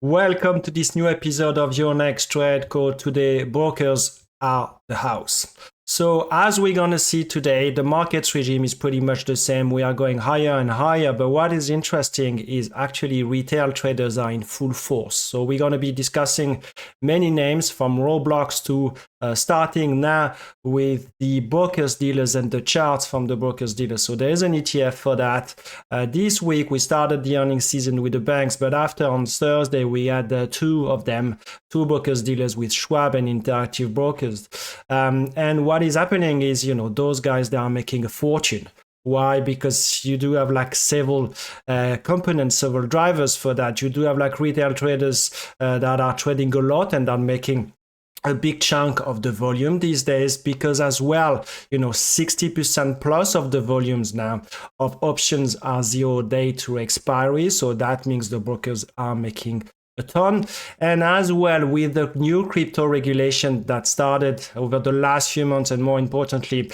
Welcome to this new episode of Your Next Trade called Today Brokers Are the House. So as we're going to see today, the markets regime is pretty much the same. We are going higher and higher, but what is interesting is actually retail traders are in full force. So we're going to be discussing many names from Roblox to starting now with the brokers dealers and the charts from the brokers dealers. So there is an ETF for that. This week we started the earnings season with the banks, but after on Thursday we had two of them, two brokers dealers with Schwab and Interactive Brokers. And what is happening is, those guys, they are making a fortune. Why? Because you do have like several components, several drivers for that. You do have like retail traders that are trading a lot and are making a big chunk of the volume these days, because as well, 60% plus of the volumes now of options are 0 day to expiry. So that means the brokers are making a ton. And as well, with the new crypto regulation that started over the last few months, and more importantly,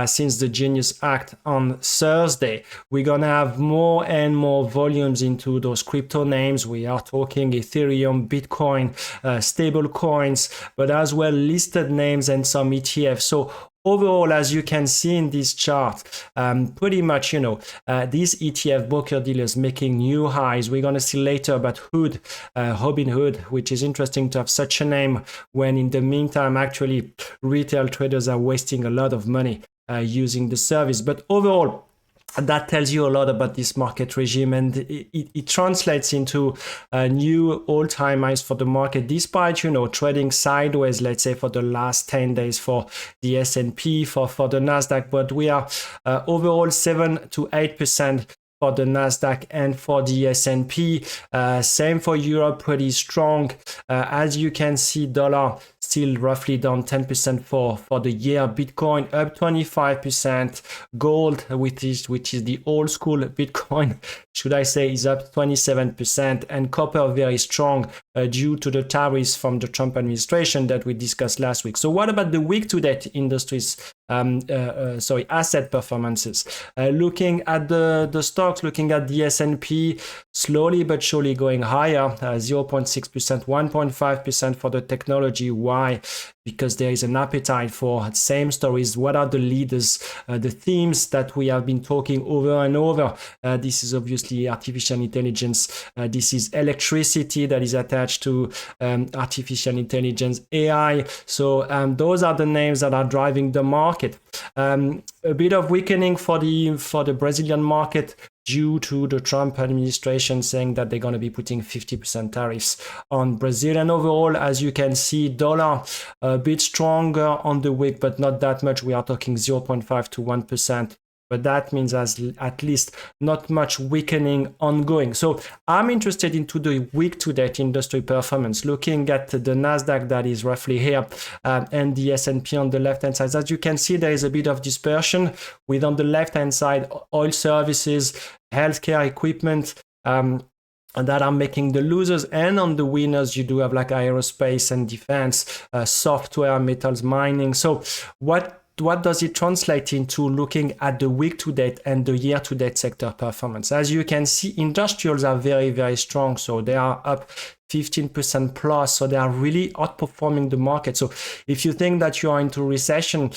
since the Genius Act on Thursday, we're going to have more and more volumes into those crypto names. We are talking Ethereum, Bitcoin, stable coins, but as well listed names and some ETFs. So overall, as you can see in this chart, pretty much, these ETF broker dealers making new highs. We're going to see later about Robinhood, which is interesting to have such a name when in the meantime, actually, retail traders are wasting a lot of money using the service. But overall, that tells you a lot about this market regime, and it translates into new all-time highs for the market, despite trading sideways, let's say for the last 10 days for the S&P, for the Nasdaq. But we are overall 7 to 8% for the Nasdaq and for the S&P. Same for Europe, pretty strong. As you can see, dollar still roughly down 10% for the year. Bitcoin up 25%. Gold, which is the old school Bitcoin, should I say, is up 27%. And copper very strong due to the tariffs from the Trump administration that we discussed last week. So what about the week-to-date industries? Asset performances. Looking at the stocks, looking at the S&P, slowly but surely going higher, 0.6%, 1.5% for the technology. Why? Because there is an appetite for same stories. What are the leaders, the themes that we have been talking over and over? This is obviously artificial intelligence. This is electricity that is attached to artificial intelligence, AI. So those are the names that are driving the market. A bit of weakening for the Brazilian market due to the Trump administration saying that they're going to be putting 50% tariffs on Brazil. And overall, as you can see, dollar a bit stronger on the week, but not that much. We are talking 0.5 to 1%. But that means at least not much weakening ongoing. So I'm interested into the week-to-date industry performance, looking at the Nasdaq that is roughly here and the S&P on the left-hand side. As you can see, there is a bit of dispersion with on the left-hand side, oil services, healthcare equipment, that are making the losers, and on the winners you do have like aerospace and defense, software, metals, mining. So what does it translate into looking at the week-to-date and the year-to-date sector performance? As you can see, industrials are very, very strong. So they are up 15% plus. So they are really outperforming the market. So if you think that you are into recession,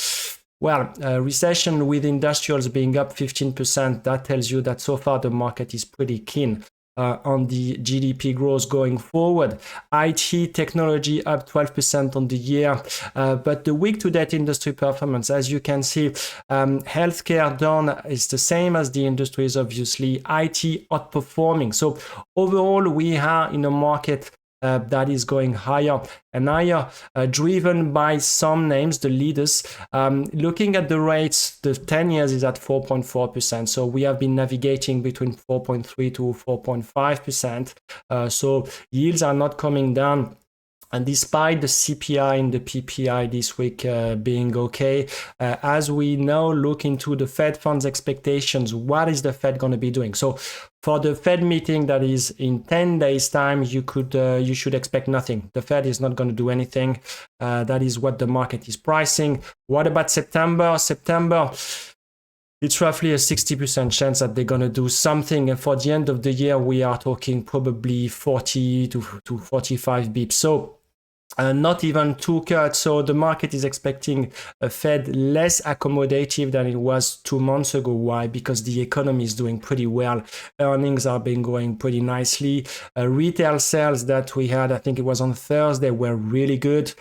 recession with industrials being up 15%, that tells you that so far the market is pretty keen on the GDP growth going forward. IT technology up 12% on the year, but the week-to-date industry performance, as you can see, healthcare down is the same as the industries, obviously. IT outperforming. So overall, we are in a market that is going higher and higher, driven by some names, the leaders. Looking at the rates, the 10 years is at 4.4%. So we have been navigating between 4.3 to 4.5%. So yields are not coming down. And despite the CPI and the PPI this week being okay, as we now look into the Fed funds expectations, what is the Fed going to be doing? So for the Fed meeting that is in 10 days time, you should expect nothing. The Fed is not going to do anything. That is what the market is pricing. What about September? it's roughly a 60% chance that they're going to do something. And for the end of the year, we are talking probably 40 to 45 bips. So not even 2 cuts. So the market is expecting a Fed less accommodative than it was 2 months ago. Why? Because the economy is doing pretty well. Earnings are been going pretty nicely. Retail sales that we had, I think it was on Thursday, were really good.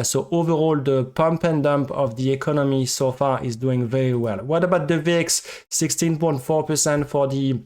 So overall, the pump and dump of the economy so far is doing very well. What about the VIX? 16.4% for the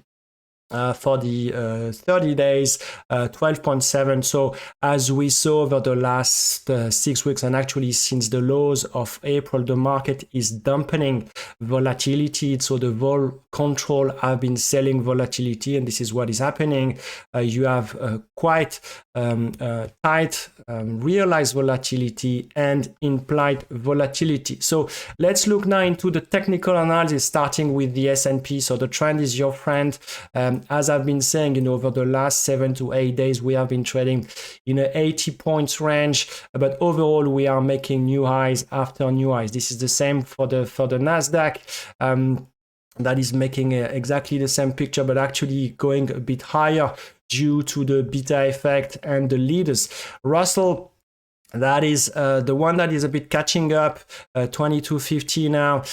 30 days, 12.7. So as we saw over the last 6 weeks, and actually since the lows of April, the market is dampening volatility. So the vol control have been selling volatility, and this is what is happening. You have quite tight realized volatility and implied volatility. So let's look now into the technical analysis, starting with the S&P. So the trend is your friend. As I've been saying, over the last 7 to 8 days, we have been trading in an 80 points range, but overall we are making new highs after new highs. This is the same for the Nasdaq. That is making exactly the same picture, but actually going a bit higher due to the beta effect and the leaders. Russell, that is the one that is a bit catching up, 2250 now.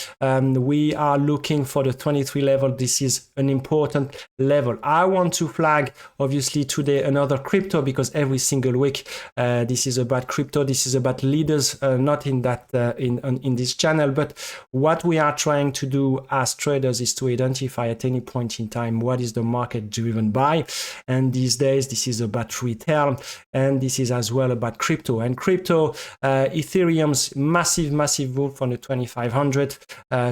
We are looking for the 23 level. This is an important level. I want to flag, obviously, today another crypto, because every single week this is about crypto. This is about leaders, not in that in this channel, but what we are trying to do as traders is to identify at any point in time what is the market driven by. And these days, this is about retail, and this is as well about crypto. And crypto, Ethereum's massive move from the 2500.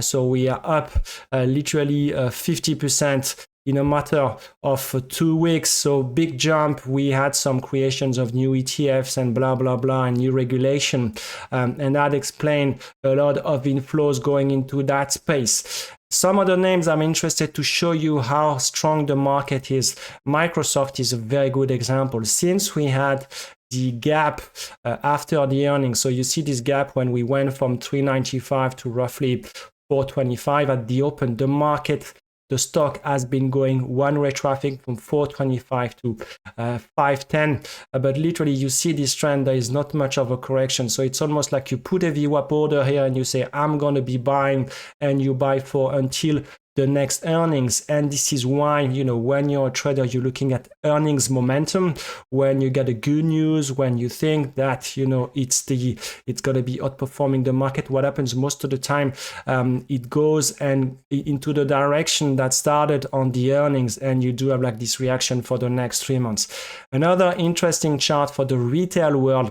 So we are up literally 50% in a matter of 2 weeks. So big jump. We had some creations of new ETFs and blah and new regulation, and that explained a lot of inflows going into that space. Some other names I'm interested to show you how strong the market is. Microsoft is a very good example. Since we had the gap after the earnings, so you see this gap when we went from 395 to roughly 425 at the open, the stock has been going one-way traffic from 425 to 510, but literally you see this trend. There is not much of a correction, so it's almost like you put a VWAP order here and you say I'm going to be buying, and you buy for until the next earnings. And this is why, when you're a trader, you're looking at earnings momentum. When you get a good news, when you think that it's going to be outperforming the market, what happens most of the time, it goes and into the direction that started on the earnings, and you do have like this reaction for the next 3 months. Another interesting chart for the retail world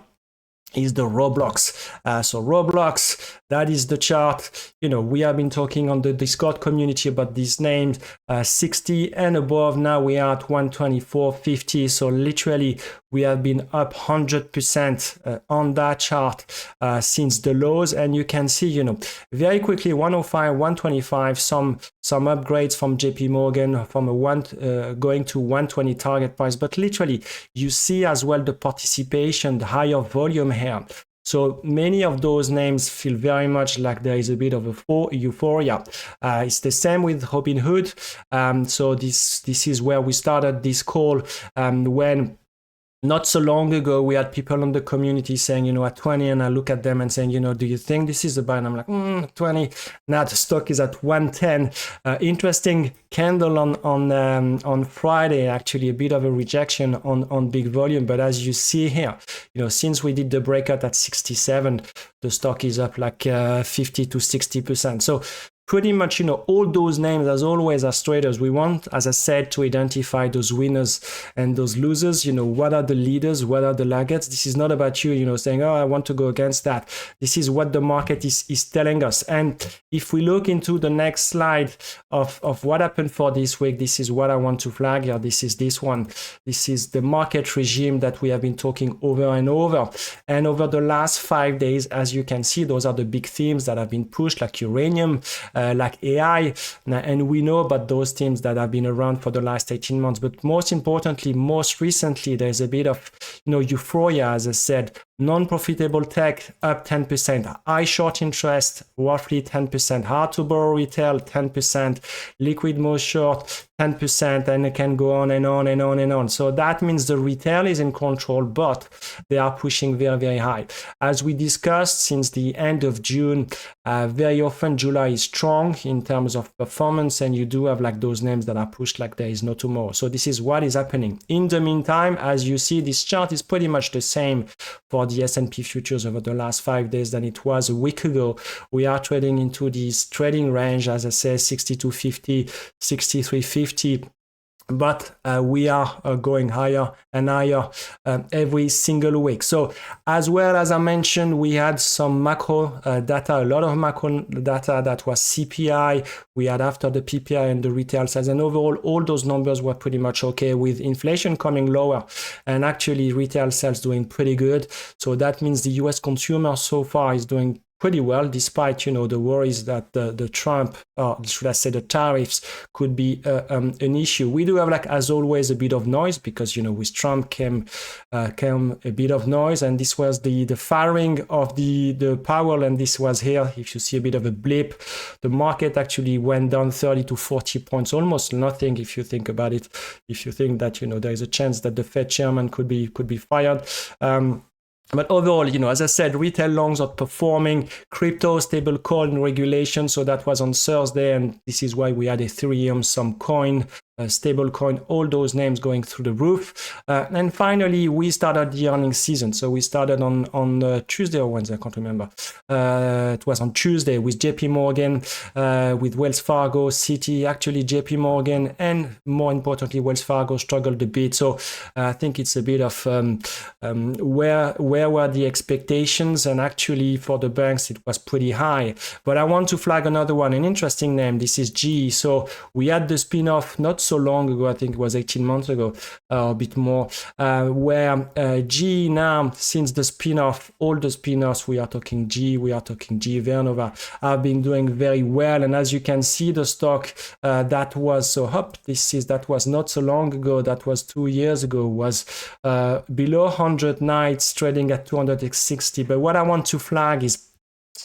is the Roblox. So Roblox, that is the chart. We have been talking on the Discord community about these names, 60 and above. Now we are at 124.50. So literally we have been up 100% on that chart since the lows. And you can see, very quickly 105, 125, some upgrades from JP Morgan from a going to 120 target price. But literally you see as well the participation, the higher volume here. So many of those names feel very much like there is a bit of a euphoria. It's the same with Robinhood. So this is where we started this call when not so long ago we had people on the community saying, at 20, and I look at them and saying, do you think this is a buy? And I'm like, 20. Now the stock is at 110. Interesting candle on Friday, actually a bit of a rejection on big volume. But as you see here, since we did the breakout at 67, the stock is up like 50 to 60%. So pretty much, all those names, as always, as traders, we want, as I said, to identify those winners and those losers. What are the leaders? What are the laggards? This is not about you, saying, oh, I want to go against that. This is what the market is telling us. And if we look into the next slide of what happened for this week, this is what I want to flag here. This is this one. This is the market regime that we have been talking over and over. And over the last 5 days, as you can see, those are the big themes that have been pushed, like uranium, like AI, and we know about those themes that have been around for the last 18 months. But most importantly, most recently, there's a bit of, euphoria, as I said, Non-profitable tech up 10%. High short interest, roughly 10%. Hard to borrow retail, 10%. Liquid most short, 10%, and it can go on and on and on and on. So that means the retail is in control, but they are pushing very, very high. As we discussed since the end of June, very often July is strong in terms of performance, and you do have like those names that are pushed like there is no tomorrow. So this is what is happening. In the meantime, as you see, this chart is pretty much the same for the S&P futures over the last 5 days than it was a week ago. We are trading into this trading range, as I said, 62.50, 63.50. But we are going higher and higher every single week. So as well as I mentioned, we had some macro data, a lot of macro data that was CPI. We had after the PPI and the retail sales, and overall all those numbers were pretty much okay, with inflation coming lower and actually retail sales doing pretty good. So that means the US consumer so far is doing pretty well, despite the worries that the Trump, or should I say the tariffs, could be an issue. We do have, like as always, a bit of noise because with Trump came a bit of noise, and this was the firing of the Powell, and this was here. If you see a bit of a blip, the market actually went down 30 to 40 points, almost nothing if you think about it. If you think that there is a chance that the Fed chairman could be fired. But overall, as I said, retail longs are performing, crypto, stable coin regulation. So that was on Thursday, and this is why we had Ethereum, some coin, stable coin, all those names going through the roof. And finally, we started the earnings season. So we started on Tuesday or Wednesday, I can't remember. It was on Tuesday with JP Morgan, with Wells Fargo, Citi. Actually, JP Morgan and more importantly, Wells Fargo struggled a bit. So I think it's a bit of where were the expectations, and actually for the banks it was pretty high. But I want to flag another one, an interesting name. This is GE. So we had the spin-off not so long ago, I think it was 18 months ago, a bit more, where GE now, since the spin-off, all the spin-offs, we are talking GE, we are talking GE Vernova, have been doing very well. And as you can see, the stock that was so up, that was not so long ago, that was 2 years ago, was below 100 nights, trading at 260. But what I want to flag is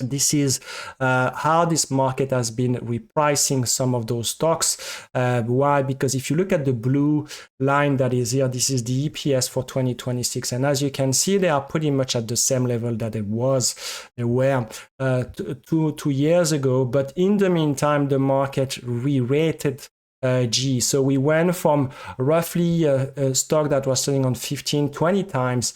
this is how this market has been repricing some of those stocks. Why? Because if you look at the blue line that is here, this is the EPS for 2026. And as you can see, they are pretty much at the same level that they were 2 years ago. But in the meantime, the market re-rated GE. So we went from roughly a stock that was selling on 15-20 times,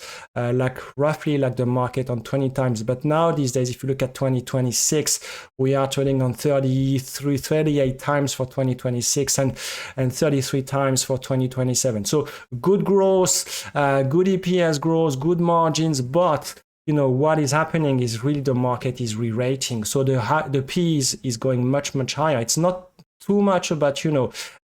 roughly like the market on 20 times. But now these days, if you look at 2026, we are trading on 38 times for 2026 and 33 times for 2027. So good growth, good EPS growth, good margins, but what is happening is really the market is re-rating. So the P is going much, much higher. It's not too much about,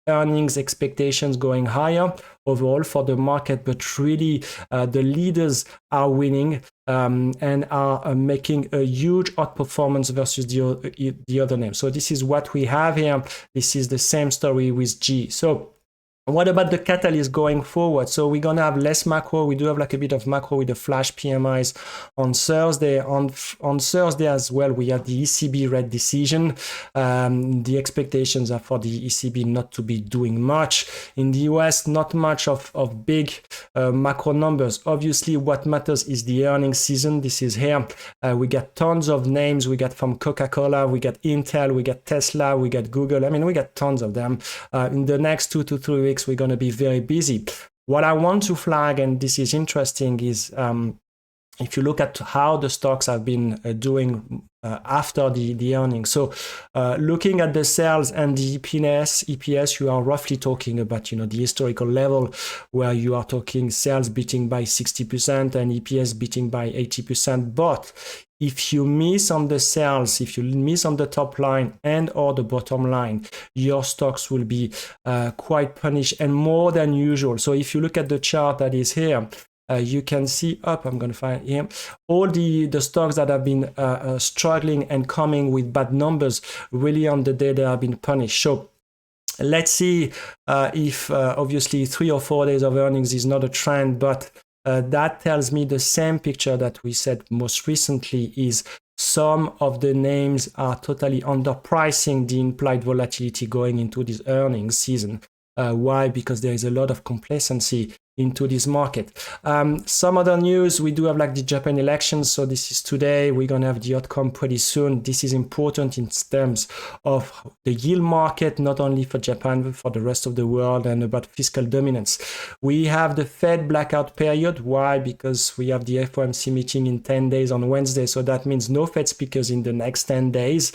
earnings expectations going higher overall for the market, but really the leaders are winning and are making a huge outperformance versus the other names. So this is what we have here. This is the same story with G. So what about the catalyst going forward? So we're going to have less macro. We do have like a bit of macro with the flash PMIs on Thursday. On Thursday as well, we have the ECB rate decision. The expectations are for the ECB not to be doing much. In the US, not much of big macro numbers. Obviously, what matters is the earnings season. This is here. We got tons of names. We got from Coca-Cola, we got Intel, we got Tesla, we got Google. I mean, we got tons of them. In the next 2 to 3 weeks, we're going to be very busy. What I want to flag, and this is interesting, is if you look at how the stocks have been doing after the earnings. So looking at the sales and the EPS, you are roughly talking about, the historical level where you are talking sales beating by 60% and EPS beating by 80%. But if you miss on the sales, if you miss on the top line and or the bottom line, your stocks will be quite punished and more than usual. So if you look at the chart that is here, you can see I'm going to find here all the stocks that have been struggling and coming with bad numbers. Really on the day they have been punished. So let's see if obviously 3 or 4 days of earnings is not a trend, but that tells me the same picture that we said most recently, is some of the names are totally underpricing the implied volatility going into this earnings season. Why? Because there is a lot of complacency into this market. Some other news, we do have like the Japan elections. So this is today. We're going to have the outcome pretty soon. This is important in terms of the yield market, not only for Japan, but for the rest of the world, and about fiscal dominance. We have the Fed blackout period. Why? Because we have the FOMC meeting in 10 days on Wednesday. So that means no Fed speakers in the next 10 days.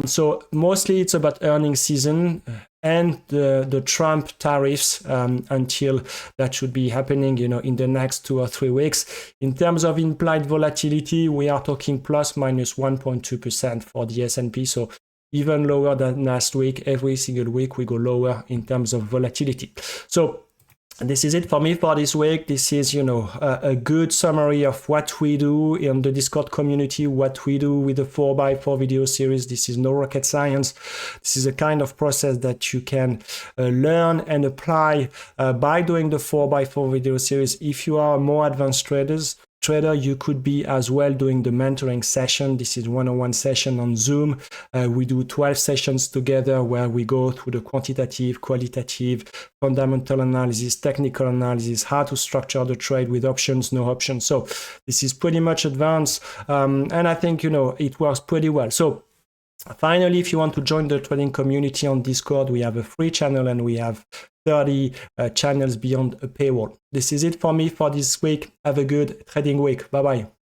So mostly it's about earnings season and the Trump tariffs until that should be happening, in the next 2 or 3 weeks. In terms of implied volatility, we are talking plus minus 1.2% for the S&P. So even lower than last week. Every single week we go lower in terms of volatility. So this is it for me for this week. This is, a good summary of what we do in the Discord community, what we do with the 4x4 video series. This is no rocket science. This is a kind of process that you can learn and apply by doing the 4x4 video series. If you are a more advanced trader, you could be as well doing the mentoring session. This is one-on-one session on Zoom. We do 12 sessions together where we go through the quantitative, qualitative, fundamental analysis, technical analysis, how to structure the trade with options, no options. So this is pretty much advanced. And I think, it works pretty well. So finally, if you want to join the trading community on Discord, we have a free channel and we have 30 channels beyond a paywall. This is it for me for this week. Have a good trading week. Bye-bye.